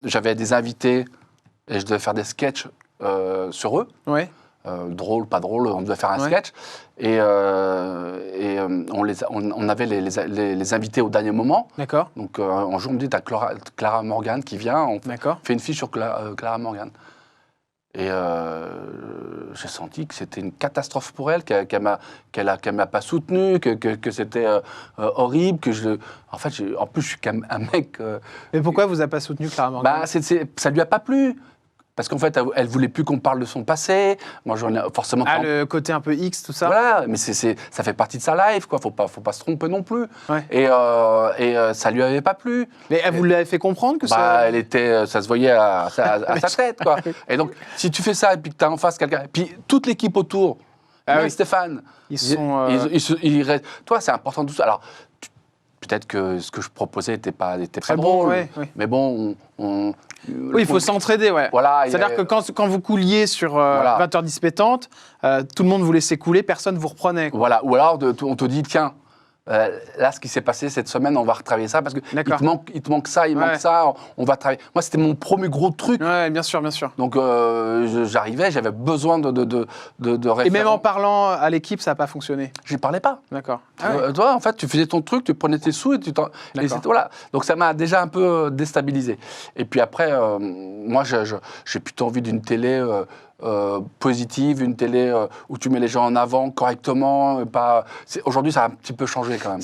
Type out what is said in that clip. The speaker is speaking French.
j'avais des invités et je devais faire des sketchs sur eux. Ouais. Drôle, pas drôle, on devait faire un Ouais. sketch. Et on avait les invités au dernier moment. D'accord. Donc un jour, on me dit, t'as Clara Morgan qui vient, on D'accord. fait une fiche sur Clara Morgan. Et j'ai senti que c'était une catastrophe pour elle, qu'elle m'a pas soutenu, que c'était horrible, En fait, en plus, je suis quand même un mec... Mais pourquoi vous a pas soutenu Clara Morgan? ça lui a pas plu. Parce qu'en fait, elle voulait plus qu'on parle de son passé. Moi, j'en ai forcément... le côté un peu X, tout ça. Voilà, mais ça fait partie de sa life, quoi. Faut pas se tromper non plus. Ouais. Et ça lui avait pas plu. Mais elle vous l'avait fait comprendre que ça... Ça se voyait à sa tête, quoi. Et donc, si tu fais ça et puis que tu as en face quelqu'un... Puis toute l'équipe autour, même oui. Stéphane... Ils sont... Toi, c'est important tout ça. Alors, peut-être que ce que je proposais n'était pas Très bon, drôle. ouais. Mais bon, Oui, il faut s'entraider, ouais. Voilà, c'est-à-dire que quand vous couliez sur 20 heures dispétantes, tout le monde vous laissait couler, personne ne vous reprenait. Quoi. Voilà, ou alors on te dit, tiens, là, ce qui s'est passé cette semaine, on va retravailler ça, parce qu'il te manque ça, manque ça, on va travailler. Moi, c'était mon premier gros truc. Ouais, bien sûr, bien sûr. Donc, j'arrivais, j'avais besoin de référents. Et même en parlant à l'équipe, ça n'a pas fonctionné. Je ne parlais pas. D'accord. Toi, en fait, tu faisais ton truc, tu prenais tes sous et voilà. Donc, ça m'a déjà un peu déstabilisé. Et puis après, moi, j'ai plutôt envie d'une télé positive, une télé où tu mets les gens en avant correctement. Aujourd'hui, ça a un petit peu changé quand même.